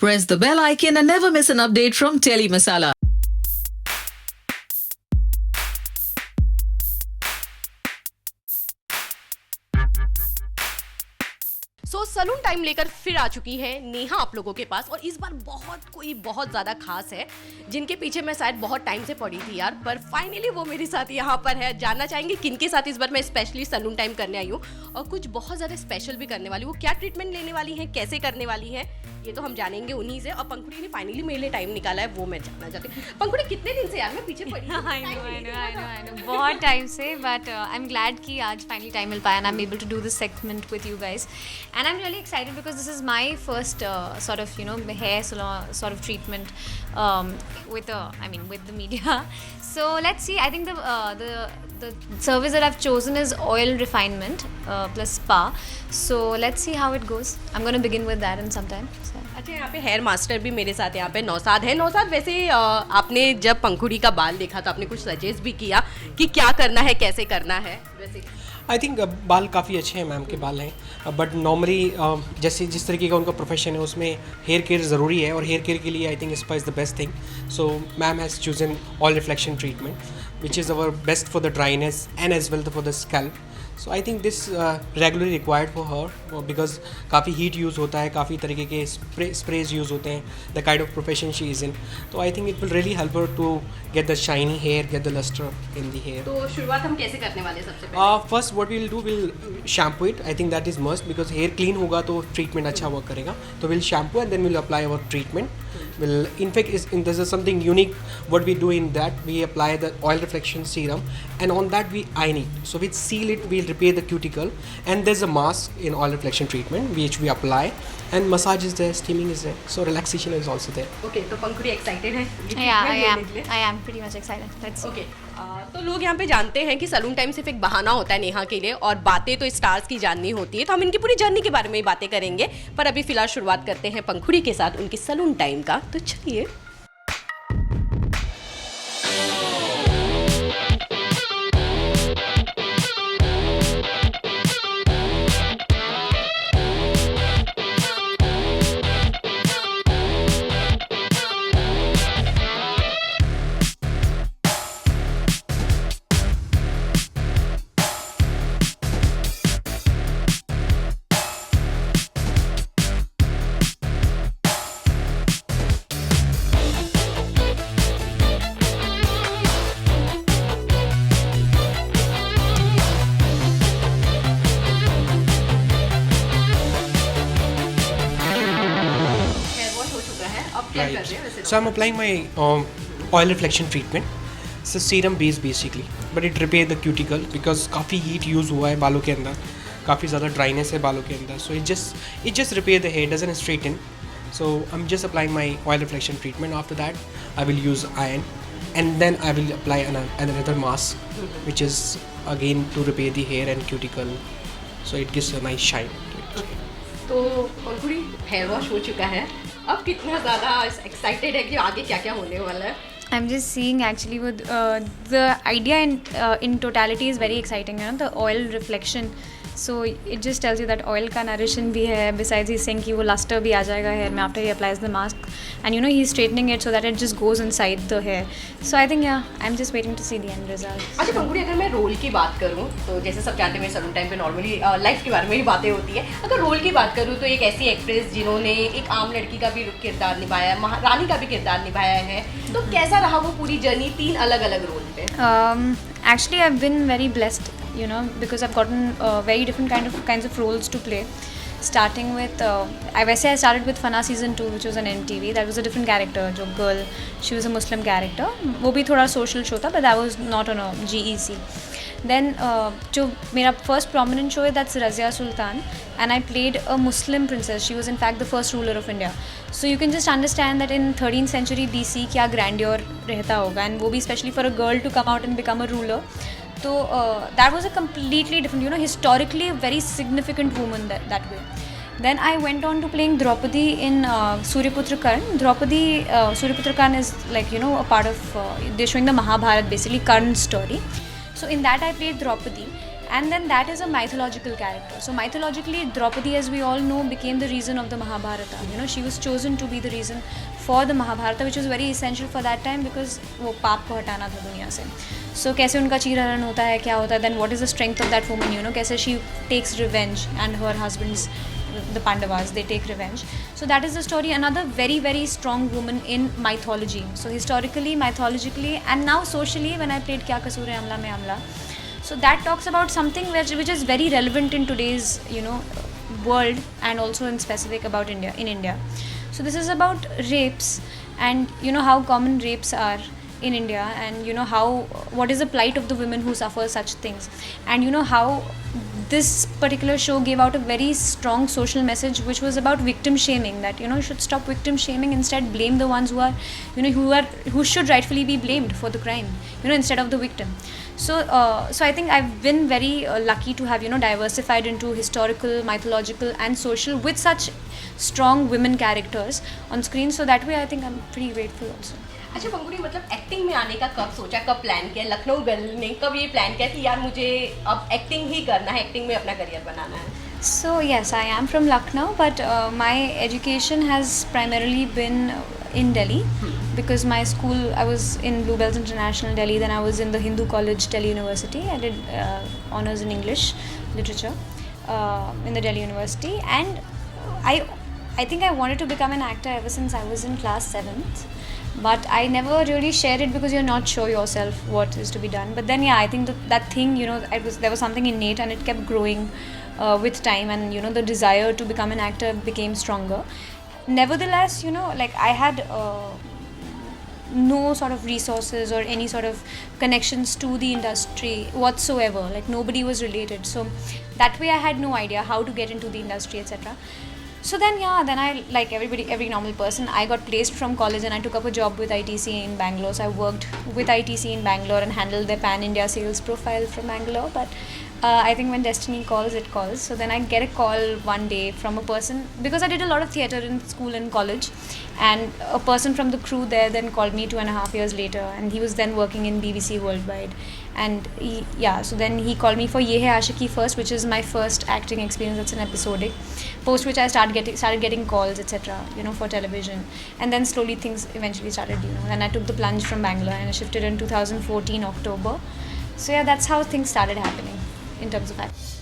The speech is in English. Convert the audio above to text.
Press the bell icon and never miss an update from Tele Masala. Salon time लेकर फिर आ चुकी है नेहा आप लोगों के पास, और इस बार बहुत ज़्यादा खास है, जिनके पीछे मैं शायद बहुत टाइम से पड़ी थी यार, पर फाइनली वो मेरे साथ यहाँ पर है। जानना चाहेंगे किनके साथ इस बार मैं स्पेशली सलून टाइम करने आई हूँ, और कुछ बहुत ज़्यादा स्पेशल भी करने वाली हूँ। क्या ट्रीटमेंट लेने वाली हैं, कैसे करने वाली हैं, ये तो हम जानेंगे उन्हीं से। और पंखुड़ी ने फाइनली मेरे लिए टाइम निकाला है, वो मैं जानना चाहती हूँ। पंखुड़ी कितने दिन से यार मैं पीछे पड़ी हूँ? I know, बहुत टाइम से, but I'm glad कि आज finally time मिल पाया and I'm able to do this segment with you guys, and I'm really excited because this is my first sort of hair salon sort of treatment with the media. So let's see. I think the service that I've chosen is oil refinement plus spa. So let's see how it goes. I'm going to begin with that in some time. So. अच्छा, यहाँ पे hair master भी मेरे साथ यहाँ पे नौसाद है। नौसाद, वैसे आपने जब पंखुड़ी का बाल देखा तो आपने कुछ सजेस्ट भी किया कि क्या करना है, कैसे करना है? वैसे आई थिंक बाल काफ़ी अच्छे हैं, मैम के बाल हैं, बट नॉर्मली जैसे जिस तरीके का उनका प्रोफेशन है उसमें हेयर केयर ज़रूरी है, और हेयर केयर के लिए I think spa is the best thing. So ma'am has chosen oil reflection treatment which is our best for the dryness and as well for the scalp. So I think this regularly required for her, because काफ़ी heat use होता है, काफ़ी तरीके के sprays use होते हैं, the kind of profession she is in. तो I think it will really help her to get the shiny hair, get the lustre in the hair. तो शुरुआत हम कैसे करने वाले हैं सबसे पहले? First what will do, will shampoo it. I think that is must, because hair clean होगा तो ट्रीटमेंट अच्छा वर्क करेगा. तो will shampoo and then will apply our treatment. Will in fact this is something unique what we do in that we apply the oil reflection serum, and on that we iron it, so we seal it, we'll repair the cuticle, and there's a mask in oil reflection treatment which we apply, and massage is there, steaming is there, so relaxation is also there. Okay, तो पंखुड़ी excited है? Yeah, I am pretty much excited. Let's see. Okay. तो लोग यहाँ पे जानते हैं कि salon time सिर्फ एक बहाना होता है नेहा के लिए, और बातें तो स्टार्स की जाननी होती है, तो हम इनकी पूरी जर्नी के बारे में ही बातें करेंगे। पर अभी फिलहाल शुरुआत करते हैं पंखुड़ी के साथ उनकी सलून टाइम का, तो चलिए। So I'm applying my oil reflection treatment. It's a serum base basically, but it repair the cuticle because काफ़ी heat use हुआ है बालों के अंदर, काफ़ी ज़्यादा dryness है बालों के अंदर, so it just repair the hair, doesn't straighten. So I'm just applying my oil reflection treatment. After that, I will use iron, and then I will apply another mask, which is again to repair the hair and cuticle, so it gives a nice shine to it. तो पंखुड़ी hair wash हो चुका है, अब कितना ज़्यादा excited है कि आगे क्या क्या होने वाला है? I'm just seeing actually with the idea in totality is very exciting, the oil reflection. So it just tells you that oil का nourishing भी है, besides he's saying कि वो luster भी आ जाएगा hair में after he applies the mask, and he's straightening it so that it just goes inside the hair. So I think I'm just waiting to see the end result. अच्छा पंखुड़ी, अगर मैं role की बात करूँ तो जैसे सब जानते हैं मेरे सलून टाइम पे नॉर्मली लाइफ के बारे में ही बातें होती है, अगर रोल की बात करूँ तो एक ऐसी एक्ट्रेस जिन्होंने एक आम लड़की का भी किरदार निभाया है, महारानी का भी किरदार निभाया है, तो कैसा रहा वो पूरी जर्नी 3 अलग अलग रोल पे? Actually I've been very blessed, because I've gotten very different kinds of roles to play. Starting with I started with Fana season 2, which was on NTV. That was a different character, जो girl, she was a Muslim character. वो भी थोड़ा social show था, but that was not on a GEC. Then जो मेरा first prominent show है, that's Razia Sultan, and I played a Muslim princess. She was in fact the first ruler of India. So you can just understand that in 13th century BC क्या grandeur रहता होगा, and वो भी especially for a girl to come out and become a ruler. So that was a completely different, historically a very significant woman that way. Then I went on to playing Draupadi in Suryaputra Karn. Suryaputra Karn is like, a part of, they're showing the Mahabharata, basically Karn's story. So in that I played Draupadi, And then that is a mythological character. So mythologically, Draupadi, as we all know, became the reason of the Mahabharata. You know, she was chosen to be the reason for the Mahabharata, which was very essential for that time because वो पाप को हटाना था दुनिया से. So कैसे उनका चीरहरण होता है, क्या होता है, then what is the strength of that woman, you know, कैसे she takes revenge and her husband's, the Pandavas, they take revenge. So that is the story. Another very, very strong woman in mythology. So historically, mythologically, and now socially, when I played Kya Kasoor Hai Amla Mein Amla. So that talks about something which is very relevant in today's, you know, world, and also in specific about India, in India. So this is about rapes, and you know how common rapes are in India, and you know how, what is the plight of the women who suffer such things, and you know how this particular show gave out a very strong social message which was about victim shaming, that you know you should stop victim shaming, instead blame the ones who are, you know, who should rightfully be blamed for the crime, you know, instead of the victim. So I think I've been very lucky to have, you know, diversified into historical, mythological and social with such strong women characters on screen. So that way I think I'm pretty grateful also. अच्छा पंकुड़ी, मतलब acting में आने का कब सोचा, कब plan किया? Lucknow girl ने कब ये प्लान किया कि यार मुझे अब एक्टिंग ही करना है, एक्टिंग में अपना करियर बनाना है? So yes, I am from Lucknow, but my education has primarily been in Delhi because my school, I was in Bluebells International Delhi, then I was in the Hindu College Delhi University. I did honors in English literature in the Delhi University, and I think I wanted to become an actor ever since I was in class 7th. But I never really shared it because you're not sure yourself what is to be done. But then yeah, I think that thing, you know, there was something innate, and it kept growing with time, and you know the desire to become an actor became stronger. Nevertheless, you know, like I had no sort of resources or any sort of connections to the industry whatsoever. Like nobody was related. So that way I had no idea how to get into the industry, etc. So then I, like every normal person, I got placed from college and I took up a job with ITC in Bangalore. So I worked with ITC in Bangalore and handled their pan-India sales profile from Bangalore. But I think when destiny calls, it calls. So then I get a call one day from a person, because I did a lot of theatre in school and college, and a person from the crew there then called me 2.5 years later, and he was then working in BBC Worldwide. And so then he called me for Ye Hai Aashiqui first, which is my first acting experience. That's an episodic, post which I started getting calls, etc., you know, for television. And then slowly things eventually started, you know, and I took the plunge from Bangalore and I shifted in 2014 October. So yeah, that's how things started happening in terms of acting.